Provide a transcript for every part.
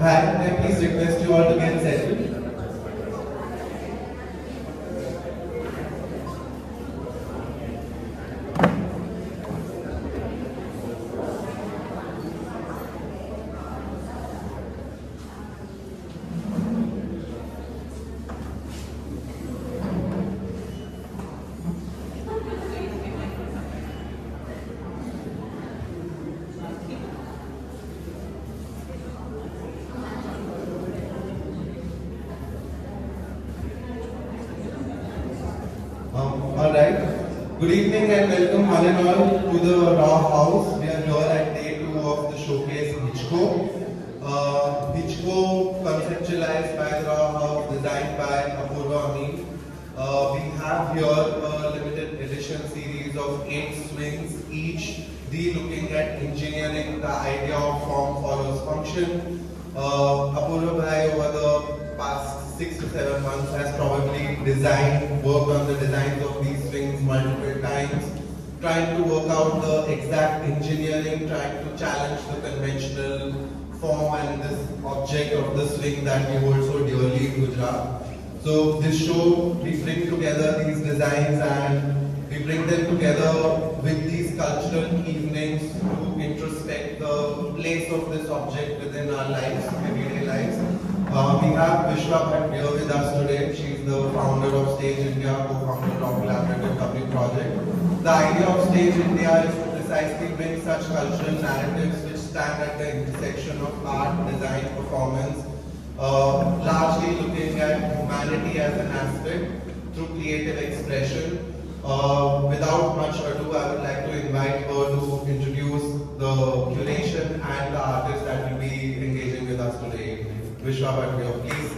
Hi, may I please request you all to get settled? Alright. Good evening and welcome one and all to the Raw House. We are here at day 2 of the showcase Hitchco. Hitchco conceptualized by the Raw House, designed by Apurva Amin. We have here a limited edition series of 8 swings, each looking at engineering the idea of form follows function. Apurva Bhai over the past 6 to 7 months has probably worked on the designs of these swings multiple times, trying to work out the exact engineering, trying to challenge the conventional form and this object of the swing that we hold so dearly in Gujarat. So this show, we bring together these designs and we bring them together with these cultural evenings to introspect the place of this object within our lives, everyday lives. We have Vishwa Bhatt here with us today. She is the founder of Stage India, co-founder of Collaborative Public Project. The idea of Stage India is to precisely bring such cultural narratives which stand at the intersection of art, design, performance, largely looking at humanity as an aspect through creative expression. Without much ado, I would like to invite her to introduce the curation and the artist that will be engaging with us today. Vishwa Bhatt, please.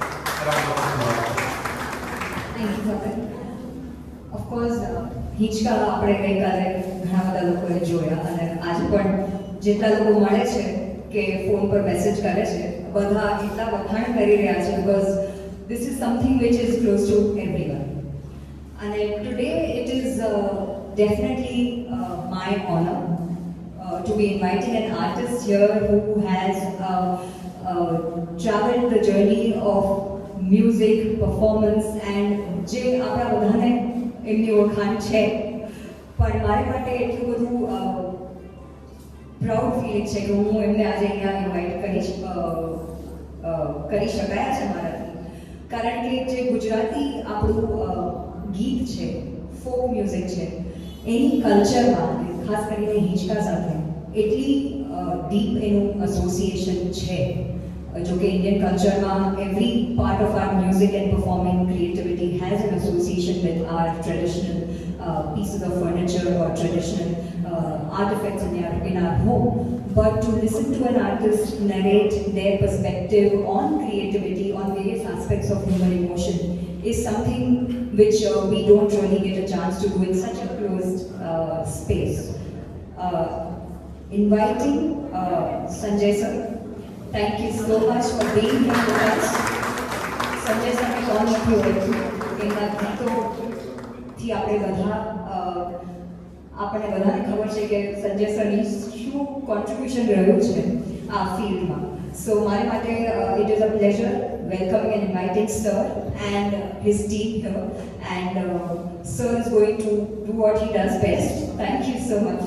Round of applause. Thank you, Kapil. Of course, હિંચકા આપણે ગઈકાલે ઘણા બધા લોકોએ જોયા અને આજે પણ જેટલા લોકો મળે છે કે ફોન પર મેસેજ કરે છે બધા એટલા વખાણ કરી રહ્યા છે because this is something which is close to everyone. And today it is definitely my honor to be inviting an artist here who has traveled the journey of music, performance and જે આપણા બધાને એમની ઓળખાણ છે પણ મારી માટે એટલું બધું પ્રાઉડ ફિલિંગ છે કે હું એમને આજે અહીંયા ઇન્વાઇટ કરી શકાયા છે મારાથી કારણ કે જે ગુજરાતી આપણું ગીત છે ફોક મ્યુઝિક છે એની કલ્ચરમાં ખાસ કરીને હિંચકા સાથે એટલી ડીપ એનું એસોસિએશન છે जो कि Indian culture में every part of our music and performing creativity has an association with our traditional pieces of furniture or traditional artifacts in our home. But to listen to an artist narrate their perspective on creativity, on various aspects of human emotion is something which we don't really get a chance to do in such a closed space. Inviting Sanjay sir. Thank you so much for being here with us. Sanjay sir ने कौन किया એના ગીતોથી આપણે બધાને ખબર છે કે સંજય સરની શું કોન્ટ્રીબ્યુશન રહ્યું છે આ ફિલ્ડમાં સો મારી માટે it is a pleasure welcoming and inviting sir and his team here and sir is going to do what he does best. Thank you so much.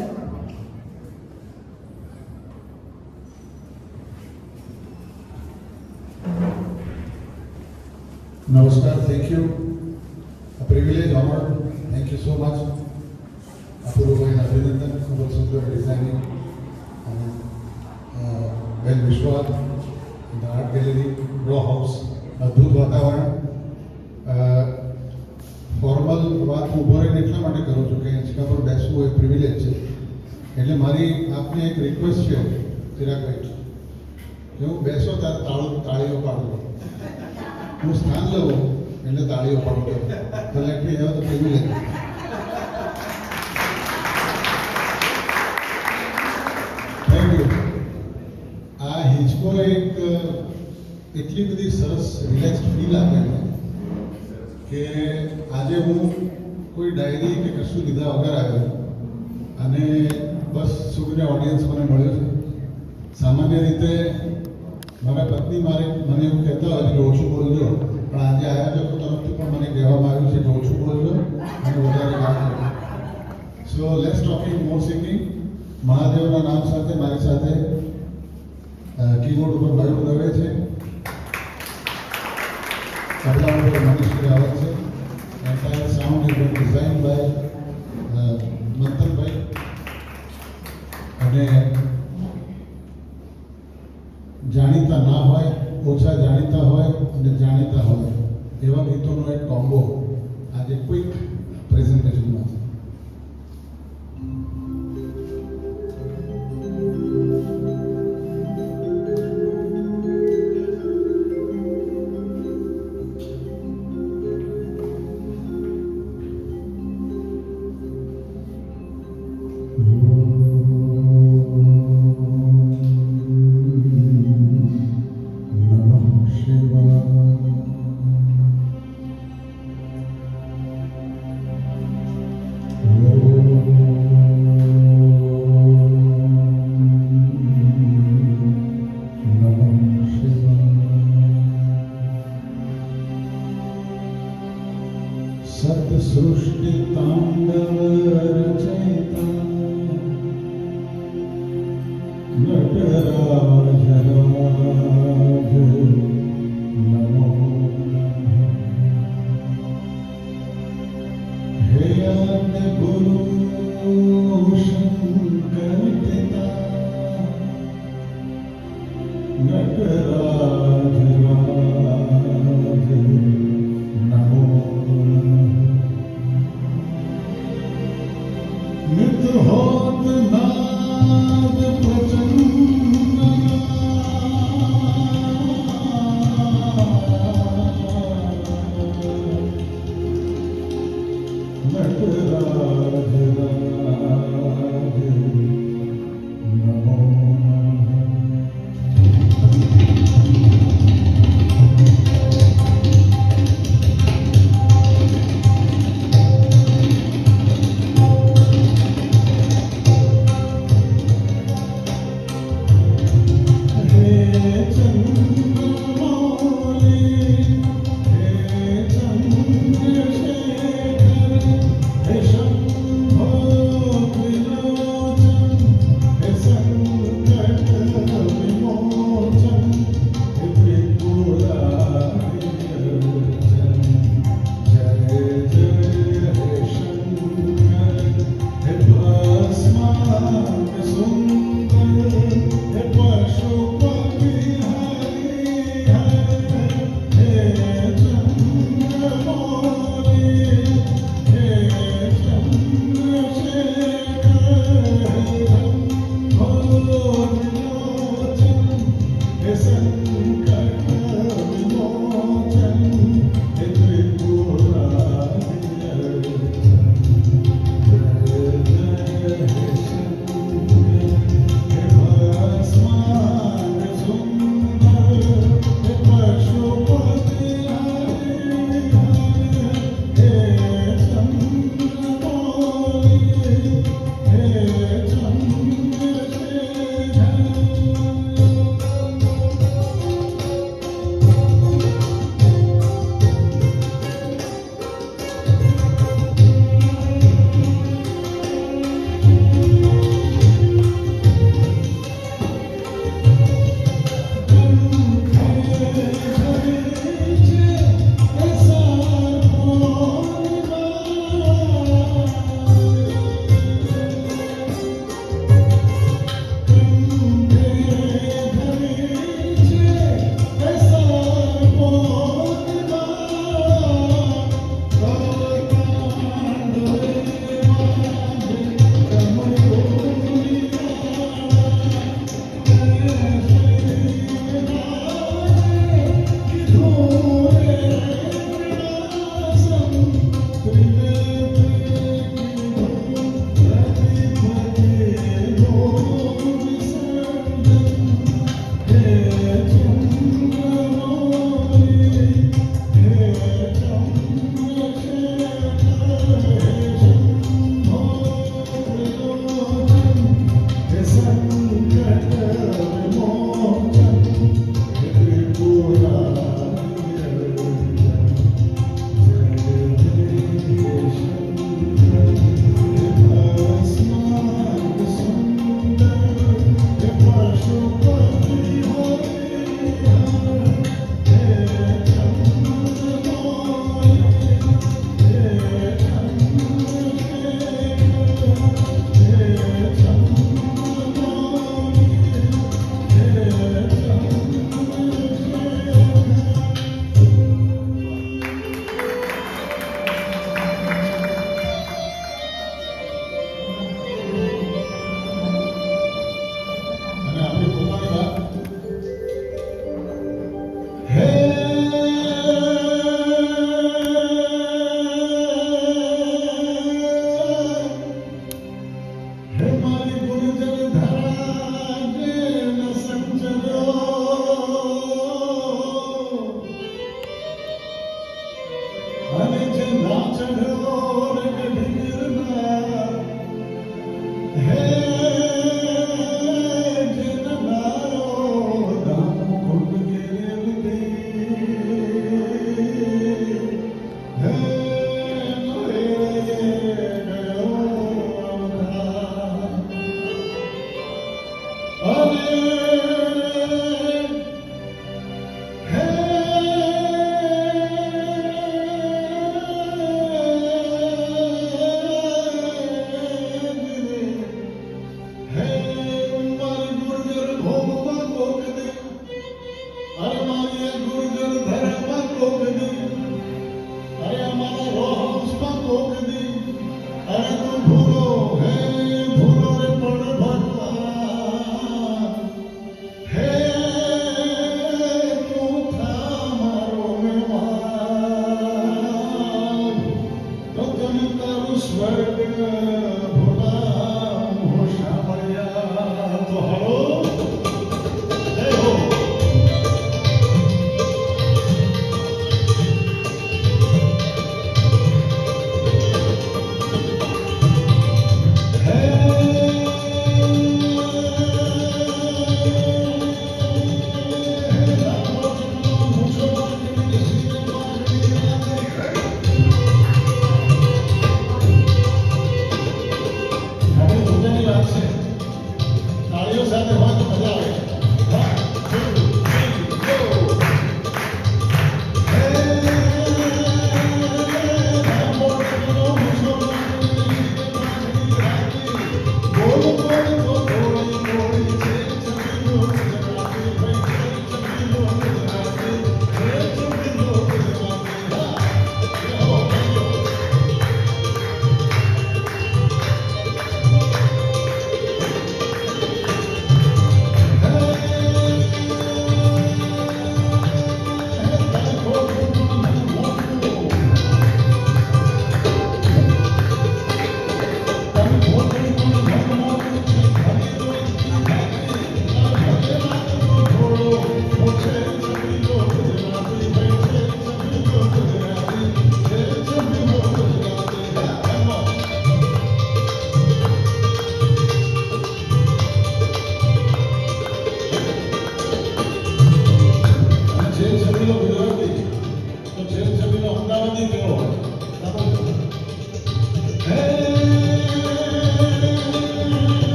Namaskar, thank you. A privilege, honor. Thank you so much. Apurva and Abhinandan, Kubal Sundar designing. Ben Vishwa in the art gallery, Raw House, અદ્ભુત વાતાવરણ. Formal વાત હું ઉભો રહીને એટલા માટે કરું છું કે હિંચકા પર બેસવું એ પ્રિવિલેજ છે એટલે મારી આપને એક રિક્વેસ્ટ છે ચિરાગભાઈ કે હું બેસો ત્યારે તાળીઓ પાડું હું સ્થાન લઉં એટલે તાળીઓ પાડું તો let me have the privilege. Thank you. આ હિંચકો એક એટલી બધી સરસ રિલેક્સ ફીલ આપે કે આજે હું કોઈ ડાયરી કે કશું લીધા વગર આવ્યો અને બસ સુગને ઓડિયન્સ મને મળ્યો છે. સામાન્ય રીતે મારા પત્ની મને એવું કહેતા હોય કે ઓછું બોલજો, પણ આજે આયોજકો તરફથી પણ મને કહેવામાં આવ્યું છે કે ઓછું બોલજો અને વધારે ગાજો. So let's talking more singing. મહાદેવના નામ સાથે મારી સાથે કીબોર્ડ ઉપર મયુર દવે છે, તબલા ઉપર મનીષ રાવત છે. Entire sound is been design by મંથનભાઈ. અને જાણીતા ના હોય, ઓછા જાણીતા હોય અને જાણીતા હોય એવા ગીતોનો એક કોમ્બો આજે ક્વિક પ્રેઝન્ટેશનમાં છે. सृष्टि तांडव रचयिता नटराज राज नमो हे आद्य गुरु शंकर पिता नटराज राज नमो नित होत नाद प्रचंड नटराज राज नमो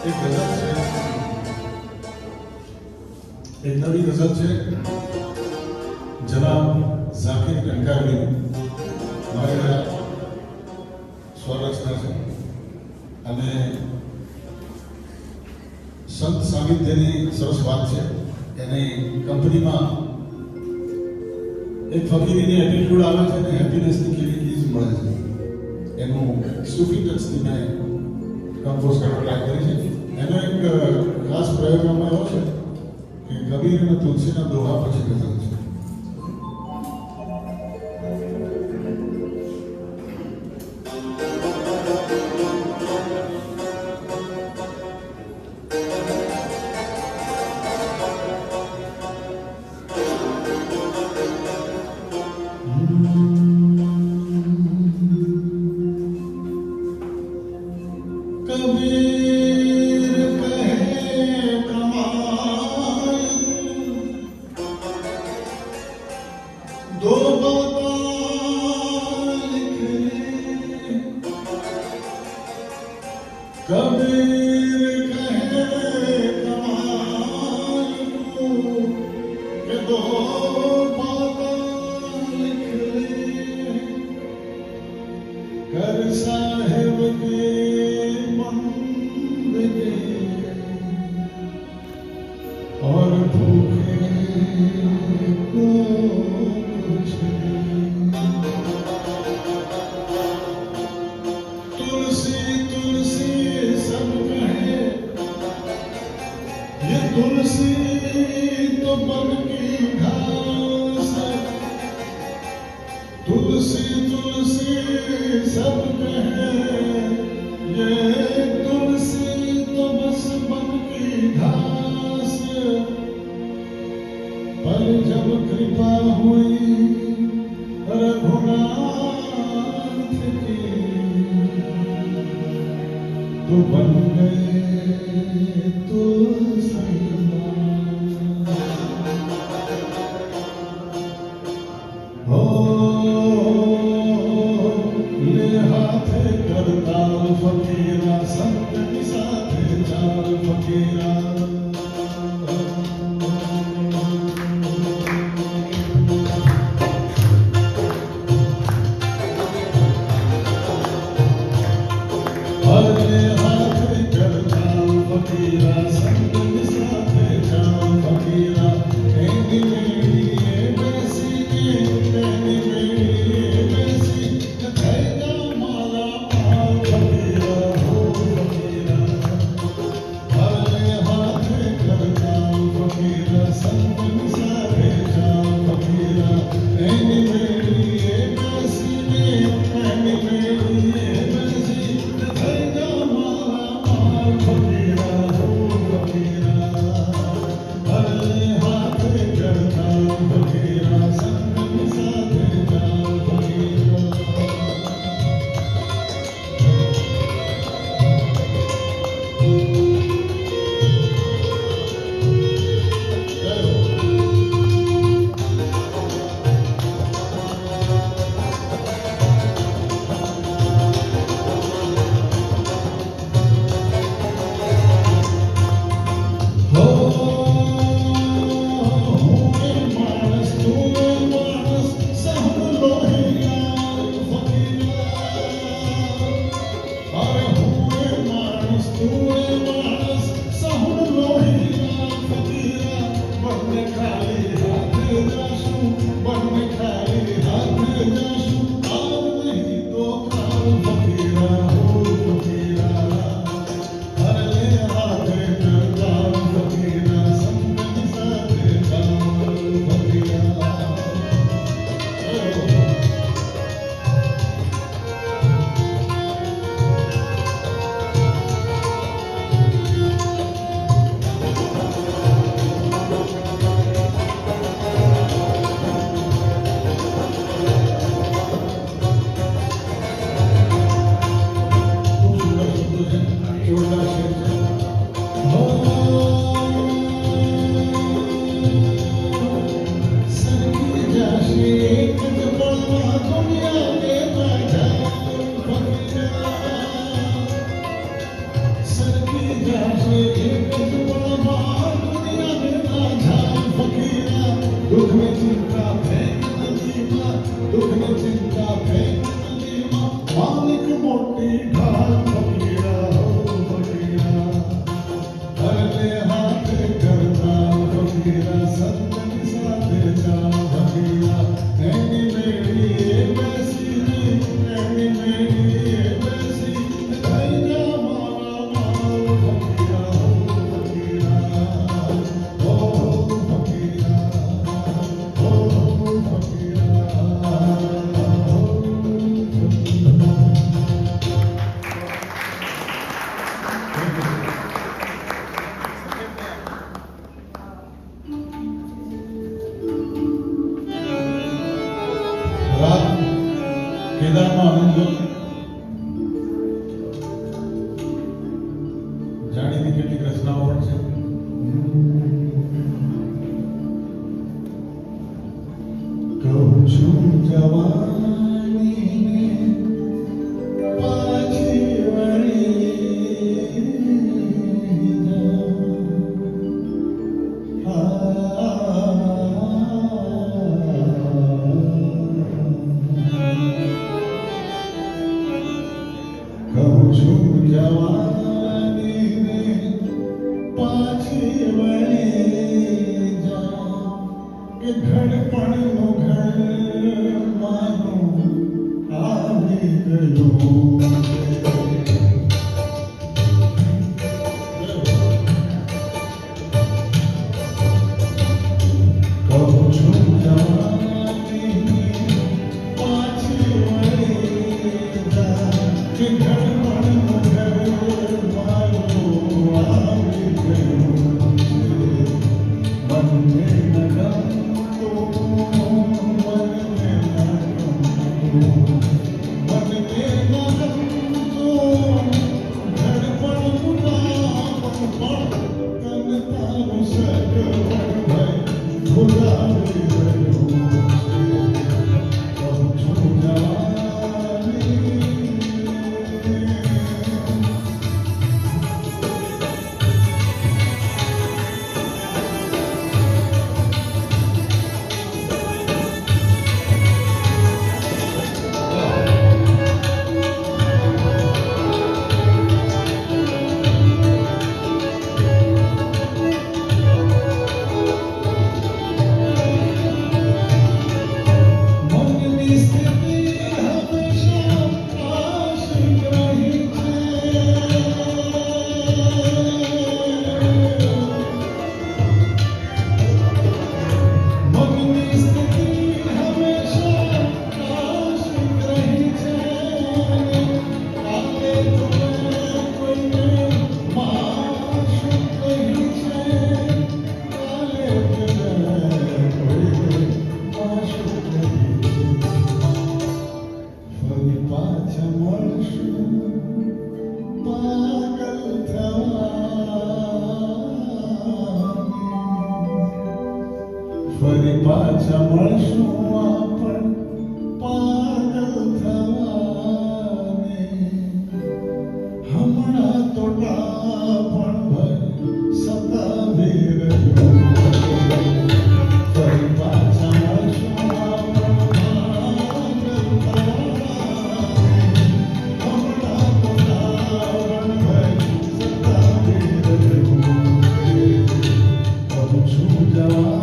એક ગઝલ છે, એક નવી ગઝલ છે જનાબ ઝાકિર કંકારની મારી સ્વરચના છે અને સંત સાનિધ્યની સરસ વાત છે. એની કંપનીમાં એક ફકીરીની એટીટ્યુડ આવે છે અને હેપીનેસની કેવી ચીજ મળે છે એનું સૂફી ટચથી મેં કમ્પોઝ કરવા ટ્રાય કરી છે. એનો એક ખાસ પ્રયોગ આમાં એવો છે કે કબીર અને તુલસીના દોહા પછી ગઝલ છે. कबीर कहे कमाल दो बातें लिख ले. कबीर कहे कमाल के दो बातें लिख ले. कर साहेब के और भूखे को कुछ तुलसी तुलसी सब कहे ये तुलसी तो बन की घास. तुलसी तुलसी सब कहे ये तुलसी तो बस बन की घास. पर जब कृपा हुई रघुनाथ की तो बन गए तुलसी. हो ले हाथे करताल फकीरा संत की साथे चाल फकीरा. हर ले हाथे करताल फकीरा संत જાણીની કેટલીક રચનાઓ પણ છે. કહું છું જવાનીને પાછી વળી કહું છું જવાનીને પાછી વળી જા કે ઘડપણનું ઘર માનું આવી ગયું કહું છું જવાનીને પાછી વળી જા કે ઘડપણનું ઘર માનું આવી ગયું મને ન ગમતું મને ન ગમતું ઘડપણનું નામ પણ તને તારું સગવડ ભૂલાવી રહ્યું છે કહું છું જવાની મનની સ્થિતિ હંમેશા આશિક રહી છે મનની સ્થિતિ હંમેશા આશિક રહી છે કાલે કોઈને માશુક કહી છે કાલે કોઈને માશુક કહી છે ફરી પાછા મળશું પાગલ થવાની ફરી પાછા મળશું આપણ પાગલ થવાની હમણાં તો ડાપણ ભર સતાવી રહ્યું ફરી પાછા મળશું આપણ પાગલ થવાની હમણાં તો ડાપણ ભર સતાવી રહ્યું કહું છું જવાની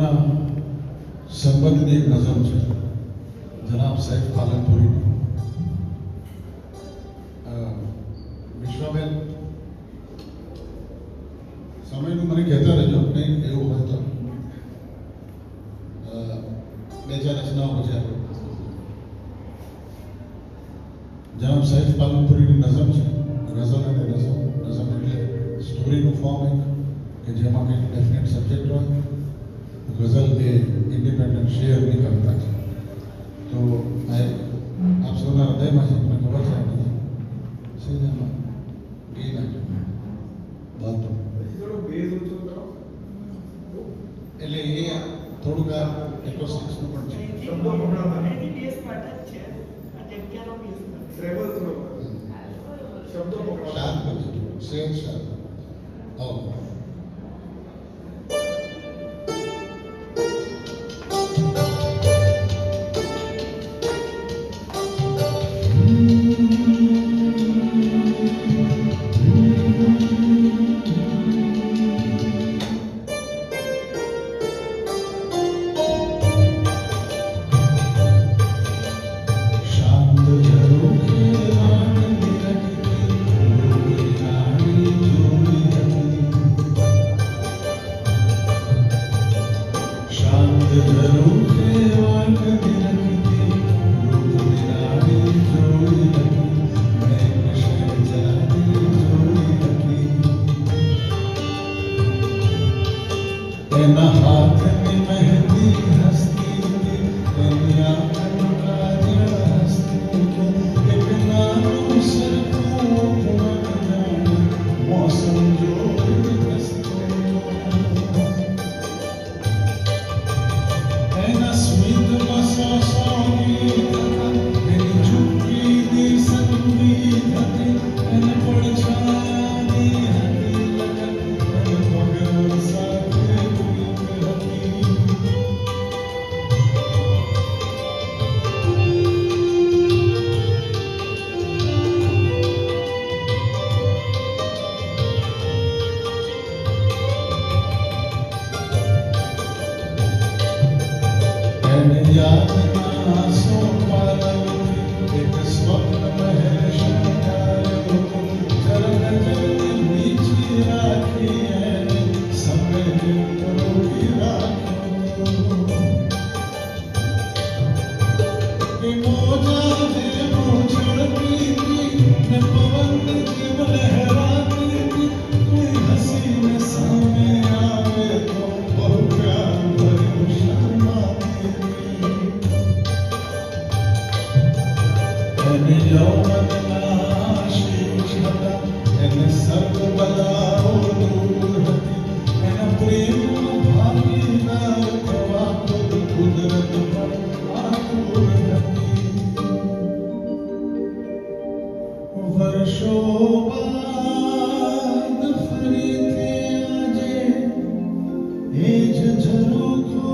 આપણા સંબંધની એક નઝમ છે જનાબ સૈફ પાલનપુરીની. વિશ્વાબેન સમયનું મને કહેતા રહેજો કંઈક એવું હોય તો. બે ચાર રચનાઓ પછી આપણે જનાબ સૈફ પાલનપુરીની નઝમ છે. ગઝલ અને નઝમ. નઝમ એટલે સ્ટોરીનું ફોર્મ એક કે જેમાં કંઈક ડેફિનેટ સબ્જેક્ટ હોય. ગઝલ એ ઇન્ડિપેન્ડન્ટ શેરની કવિતા છે. તો આ આપ સૌના હૃદયમાં છે, મને ખબર છે એમાં ગઈ નાખ્યું બાતો એટલે એ થોડુંક આ એકોસ્ટિક્સનું પણ છે. શાંત કરજો, સેજ શાંત. આવો. એના હાથની મહેંદી હસતી એની આંખનું કાજળ હસતું એક નાનું સરખું જાણે મોસમ જોઈ હસતું એના સ્મિતમાં સો ગીત એની ચૂપી દી સંગીત હતી એને પડછાયાની હતી લગન એને પગલ સાથે યાદના સોપાલવથી એક સ્વપ્ન મહેલ શણગાર્યો જરન જરન નીચી રાખી એને સમેટ રોકી રાખ્યો એ મોજા જેમ ઉછળતી હતી ને પવન જેમ લહેરાતી હતી કોઈ હસીને સામે આવે તો બહુ પ્યાર ભર્યું શરમાતી એને યૌવનના આશીષ હતા એને સર્વ બલાઓ દૂર હતી એના પ્રેમનો ભાગીદાર થવા ખુદ કુદરત પણ આતુર હતી વર્ષો બાદ ફરીથી આજે એ જ ઝરૂખો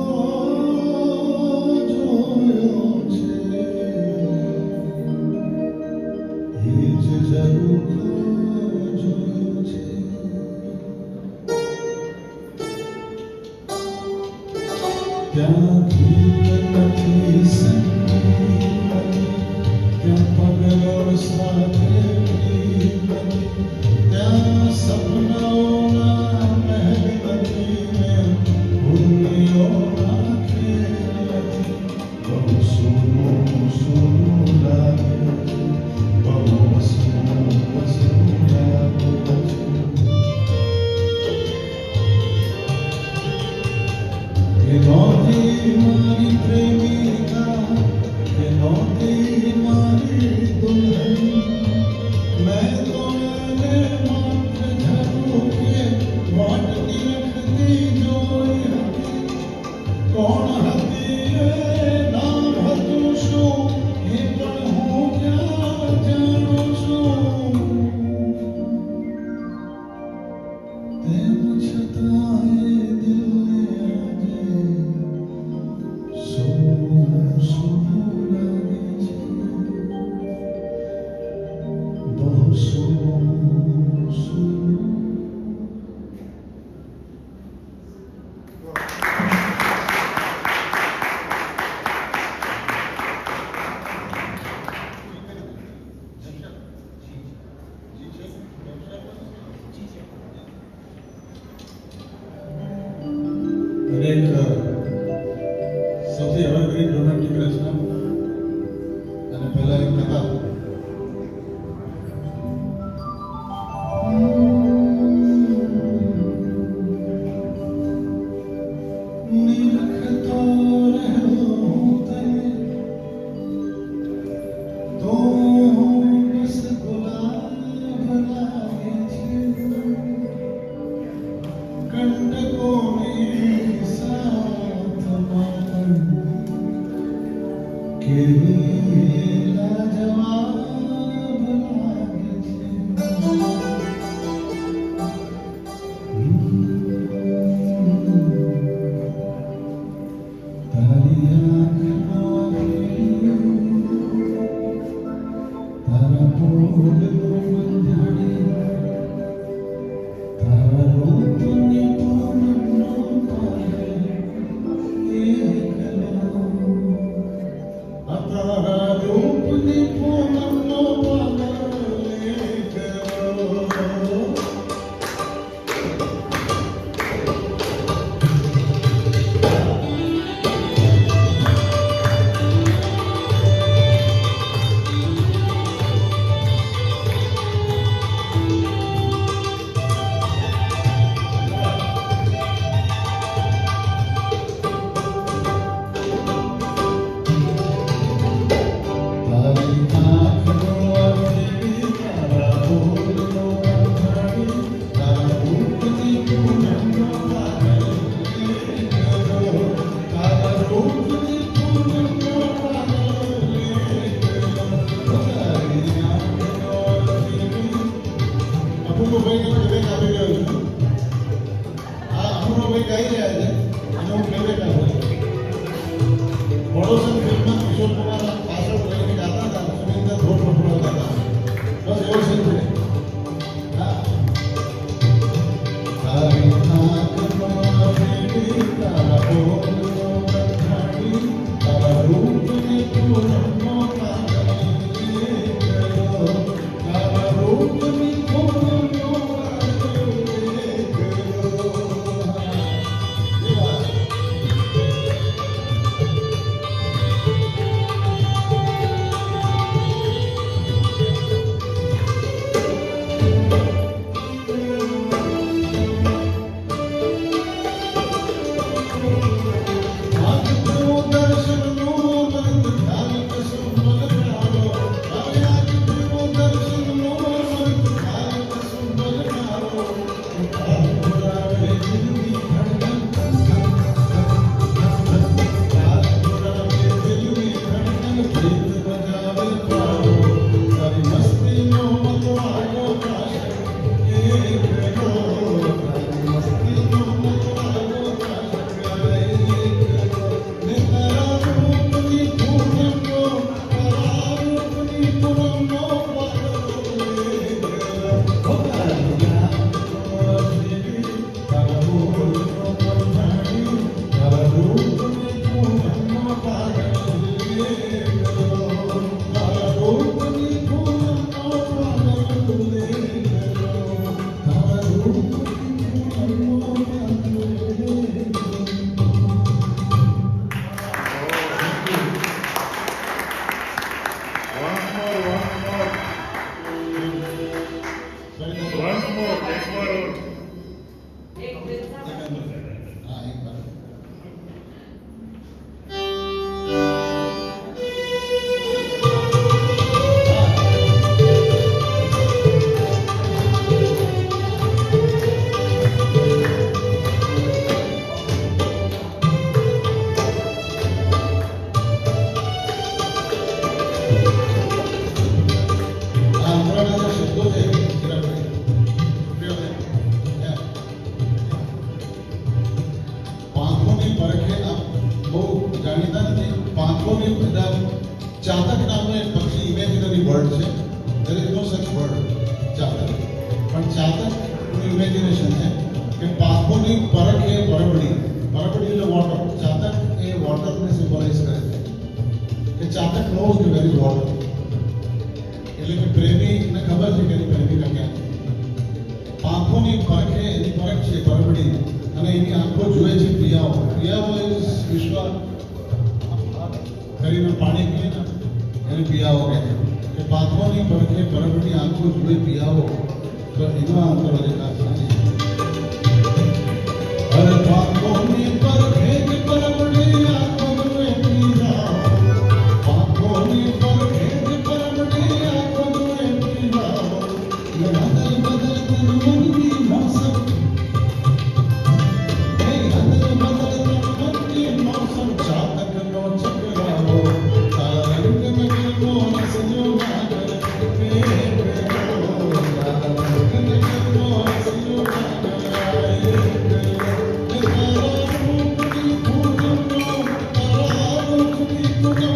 જોયો છે એ જ ઝરૂખો જોયો છે ત્યાં ગીત નથી સંગીત ત્યાં પગલો સાથે પ્રીત ત્યાં સપનાઓના મહેલ નથી ને ભૂલીઓના ખેલ નથી બહુ સૂનું સૂનું લાગે બહુ વસવું વસવું લાગે એ નહોતી મારી પ્રેમિકા એ નહોતી મારી દુલ્હન મેં તો એને માત્ર ઝરૂખે વાટતી રખતી જોઈ હતી કોણ હતી એ નામ હતું શું એ પણ હું ક્યાં જાણું છું તેમ છતાં એ દિલને આજે સોનું સૌથી એવરગ્રીન રોમેન્ટિક રચના અને પહેલા એક કથા. નિરખતો રહું તને તો બસ ગુલાબ લાગે છે કંટકોની સાથમાં કેવી લાજવાબ લાગે છે. તારી આંખનો તારા બોલનો બંધાણી તારા રૂપની પૂનમનો પાય એકલો તારા રૂપની પૂનમનો પાય એકલો. તારી આંખનો અફેરી તારા બોલનો બંધાણી તારા રૂપની પૂનમનો પાય એકલો તારા રૂપની પૂનમનો પાય એકલો. તારી આંખનો અફેરી અપૂર્વભાઈને પ્લેબેક આપી રહ્યો છું. આ અપૂર્વભાઈ ગાઈ રહ્યા છે અને હું પ્લેબેક આપું છું. પડોશી ફિલ્મમાં કિશોર કુમાર પાછળ રહીને ગાતા હતા, સુનિંદર રોડ પકડતા હતા. બસ એવો સીન છે. હા. તારી આંખનો અફેરી તારા બોલનો બંધાણી તારા રૂપની પૂનમનો પાય એકલો તારા રૂપની પૂનમનો પાય એકલો. એ વાત. ચાતક નામનું એક પક્ષી ઇમેજિનરી બર્ડ છે. there is no such bird ચાતક. પણ ચાતકનું ઇમેજિનેશન છે કે પાંખોની પરખ એ પરબડી એટલે વોટર. ચાતક એ વોટરને સિમ્બોલાઇઝ કરે છે કે ચાતક નોઝ કે વેર ઇઝ વોટર. એટલે કે પ્રેમીને ખબર છે કે એની પ્રેમિકા ક્યાં છે. પાંખોની પરખ એની પરખ છે પરબડી અને એની આંખો જુએ છે ક્રિયાઓ. ક્રિયાઓ ઇઝ વિશ્વ કરીને પાણી પીએ ને એને પિયાવો કહે છે કે પાથરોની પરખે પરબની આંખો જોઈ પિયાવો તો એનો અંતર હજી ખાસ નથી. અરે પાથરોની પરખે પરબની આંખો જોઈ પિયાવો, પાથરોની પરખે પરબની આંખો જોઈ પિયાવો, બદલ બદલ તન મનની મોસમ, હે બદલ બદલ તન મનની મોસમ, ચાતકનો ચક્રાવો તારા રંગ મેં ગરબો હસજો નાગર કે તારા રંગ મેં ગરબો હસજો નાગર આયે તારા રૂપની ફૂલનો તારા રૂપની ફૂલનો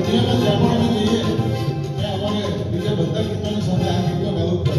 દુનિયામાં જ્યાં પણ અમે જઈએ ત્યાં અમારે બીજા બધા ગીતોની સાથે આ ગીતો ગાવું પડે.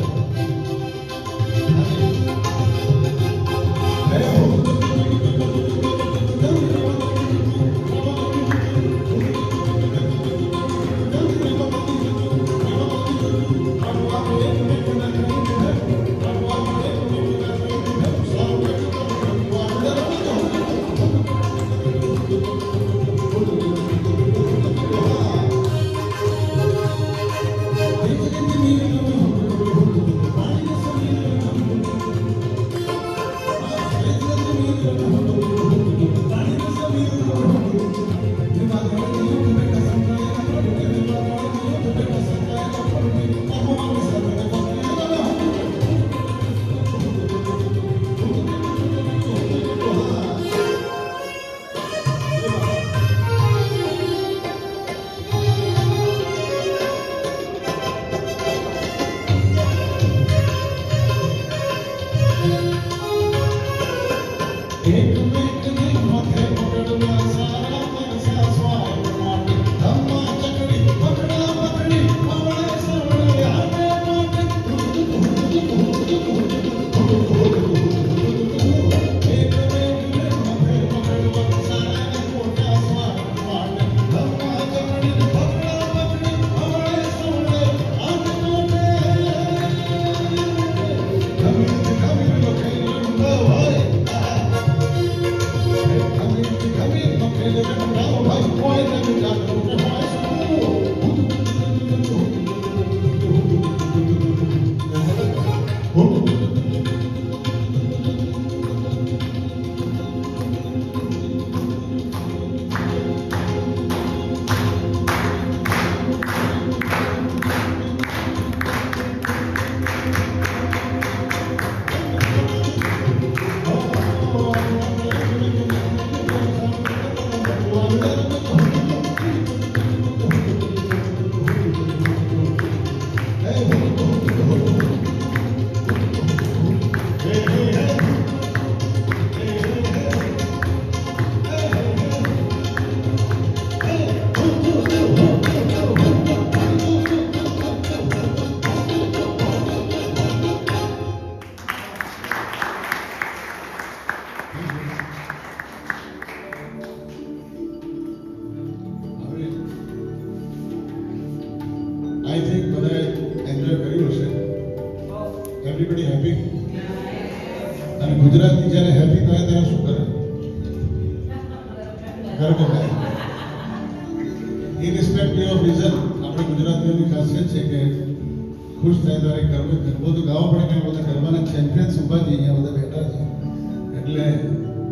આઈ થિંક બધાએ એન્જોય કર્યું હશે. Everybody happy? અને ગુજરાતની જ્યારે હેપી થાય ત્યારે શું કરે? ગરબો ગાય. ઇરરિસ્પેક્ટિવ ઓફ રીઝન આપણે ગુજરાતીઓની ખાસિયત છે કે ખુશ થાય ત્યારે ગરબો તો ગાવો પડે કે બધા ગરબાના ચેમ્પિયન્સ ઊભા છે, અહીંયા બધા બેઠા છે. એટલે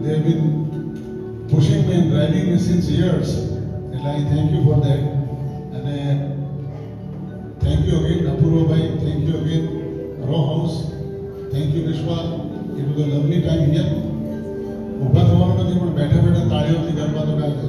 they have been pushing me and driving me since years. એટલે I thank you for that. અને thank you again Apurva bhai, thank you again Raw House, thank you Vishwa. It was a lovely time here. ઊભા થવાનું નથી પણ બેઠા બેઠા તાળીઓથી ગરબા તો ગાય છે.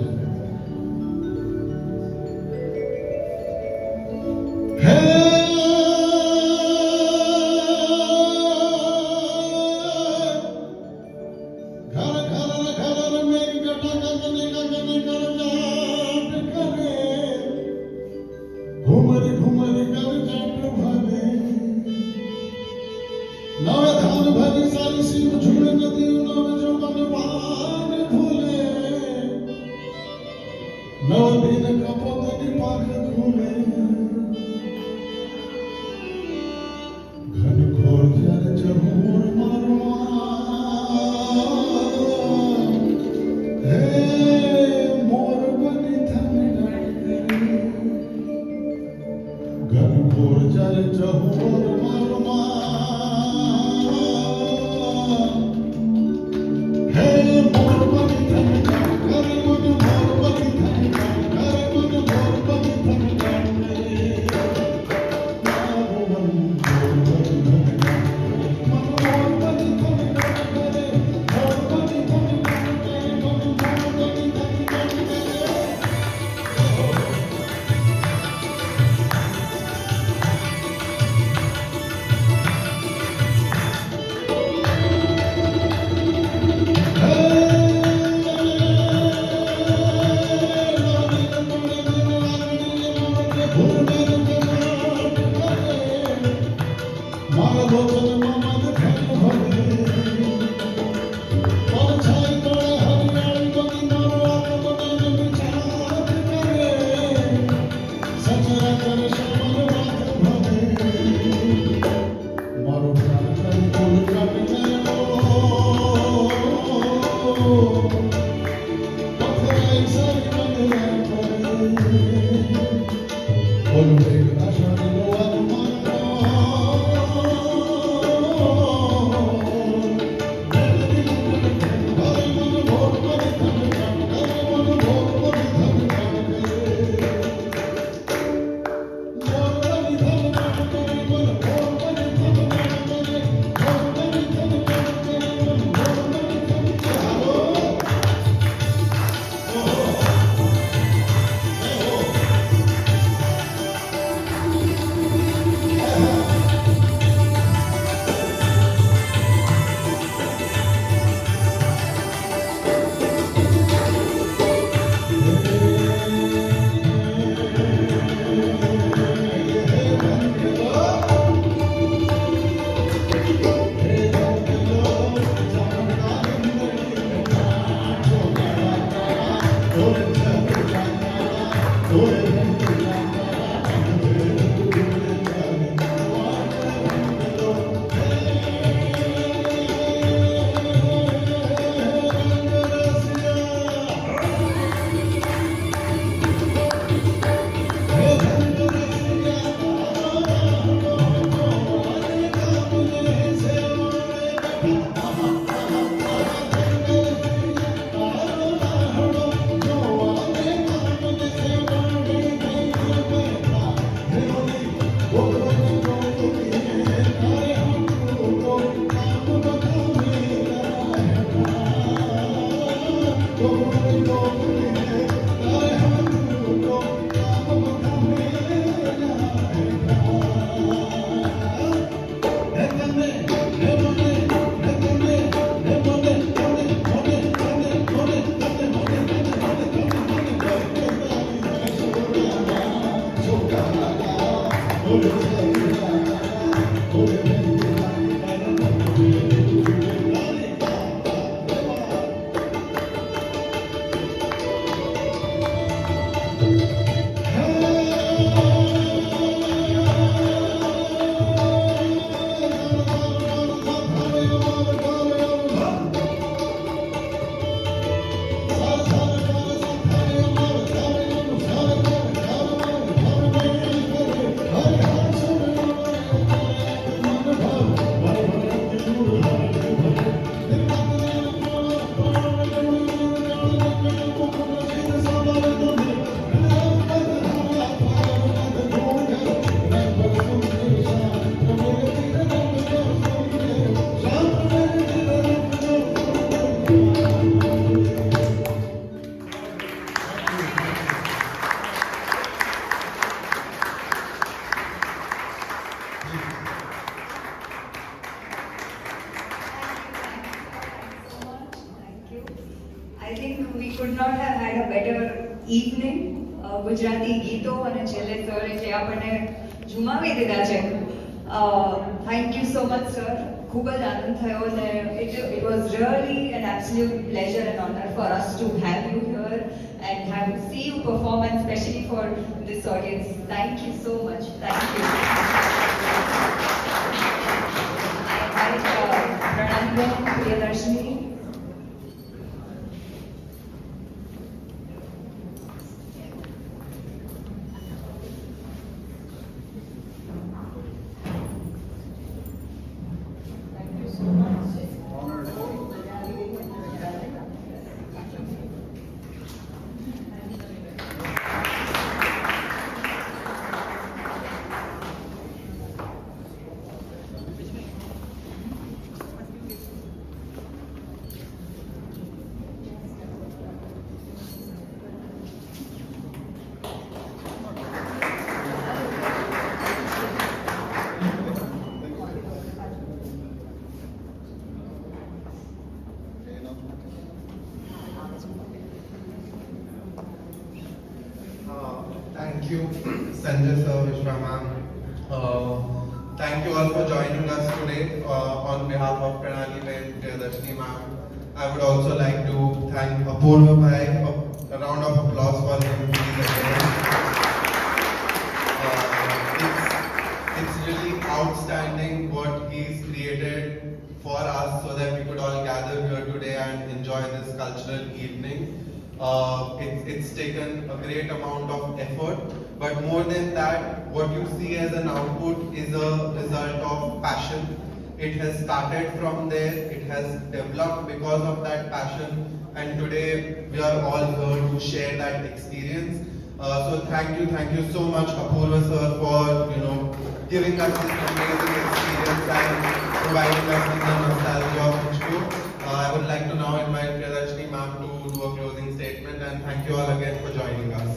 ઘુમર ઘુમર કર જાટ ભાન ભરી સારી સીમ ઝૂલે નદીઓ નવ જો મને વાન ભૂલે નવ દિન કપોતની પાંખ ખુલે ઘન ઘોર જ્યારે ચહુર મારવા હે મોર બની થને ઘન ઘોર જ્યારે ચહુર I think we could not have had a better evening. Gujarati ગીતો અને છેલ્લે સરે જે આપણને ઝુમાવી દીધા છે. Thank you so much sir ખૂબ જ આનંદ થયો ને it was really an absolute pleasure and honor for us to have you here and have see you perform and especially for this audience. Thank you so much. Thank you. I invite Pranali, Priyadarshini. Thank you, Sanjay sir, Vishwa ma'am. Thank you all for joining us today on behalf of Pranali and Priyadarshini ma'am. I would also like to thank Apurva bhai. A round of applause for him, please again. It's really outstanding what he's created for us so that we could all gather here today and enjoy this cultural evening. It's taken a great amount of effort, but more than that, what you see as an output is a result of passion. It has started from there, it has developed because of that passion, and today we are all here to share that experience. So thank you so much, Apurva sir, for giving us this amazing experience and providing us with the nostalgia of Hitchco. I would like to now invite Priyadarshini ma'am to do a closing statement, and thank you all again for joining us.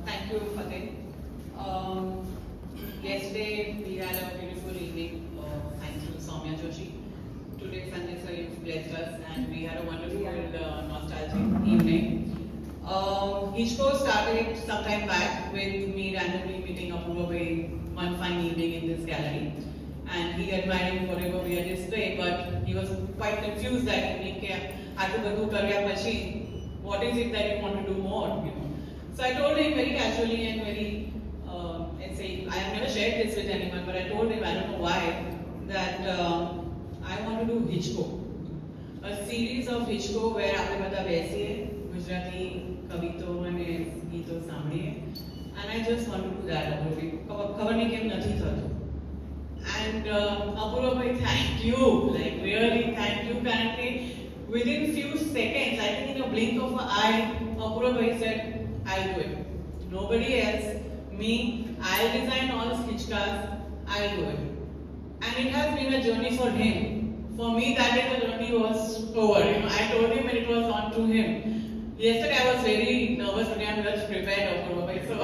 Thank you, Fateh. Yesterday we had a beautiful evening. Thank you, Soumya Joshi. Today, Sanjay sir, you've blessed us, and we had a wonderful nostalgic evening. Hitchco started sometime back with me randomly meeting Apurva bhai one fine evening in this gallery. And he admiring whatever we had displayed, but he was quite confused that evening. What is it that you want to do more? So I told him very casually and very, let's say, I have never shared this with anyone, but I told him, I don't know why, that I want to do Hitchco, a series of Hitchco where આપણે બધા બેસીએ, ગુજરાતી કવિતો અને ગીતો સાંભળીએ, and I just want to do that. ખબર નહીં કેમ નથી થતું. And Apurva bhai, thank you, like really thank you. Currently, within few seconds, I think in a blink of an eye, Apurva bhai said, I'll do it. Nobody else, me, I'll design all the sketch cards, I'll do it. And it has been a journey for him. For me, that day the journey was over. I told him and it was on to him. Yesterday I was very nervous when I was prepared, Apurva bhai, so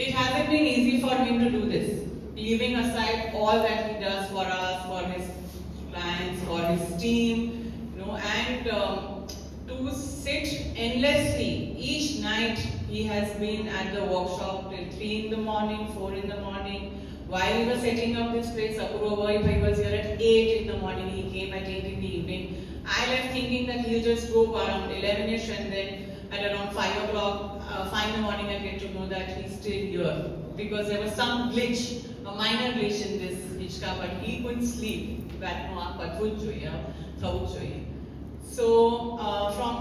it hasn't been easy for him to do this, leaving aside all that he does for us, for his clients, for his team, and to sit endlessly. Each night he has been at the workshop till 3 in the morning, 4 in the morning. While we were setting up this place, Apurva bhai was here at 8 in the morning. He came at 8 in the evening. I left thinking that he'll just go around 11ish, and then at around 5 o'clock, 5 in the morning, I get to know that he's still here. Because there was some glitch, a minor glitch in this Hitchka, but he couldn't sleep. So, from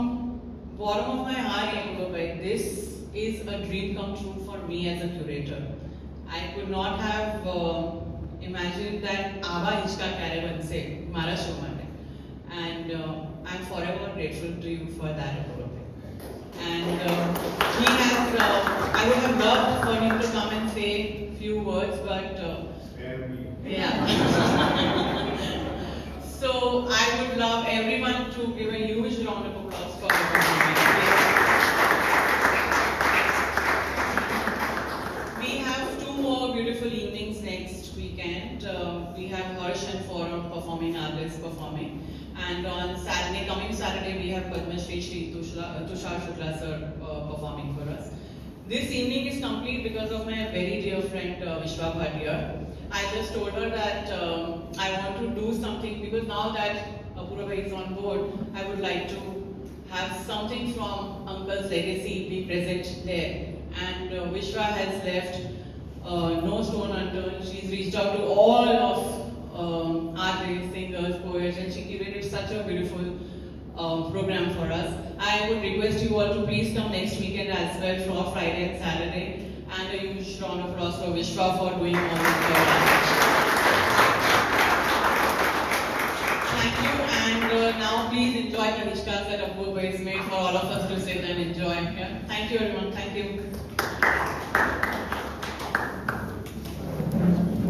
bottom of my heart, this is a dream come true for me as a curator. I could not have imagined that Ava Hitchka caravan say, Mara show mate. And I'm forever grateful to you for that, Apurva. And he has, I would have loved for him to come and say a few words, but yeah. So I would love everyone to give a huge round of applause for him. We have 2 more beautiful evenings next weekend. We have Harsh and Forum performing, artists performing. And on Saturday, coming Saturday, we have Padma Shri Tushar Shukla sir performing for us. This evening is complete because of my very dear friend Vishwa Bhatia. I just told her that I want to do something because now that Apurva bhai is on board, I would like to have something from Uncle's legacy be present there. And Vishwa has left no stone unturned. She's reached out to all of artists, singers, poets, and she curated such a beautiful program for us. I would request you all to please come next weekend as well for Friday and Saturday. And a huge round of applause for Vishwa for doing all this work. Thank you, and now please enjoy the Hishkas that Apurva has made for all of us to sit and enjoy. Yeah? Thank you everyone, thank you.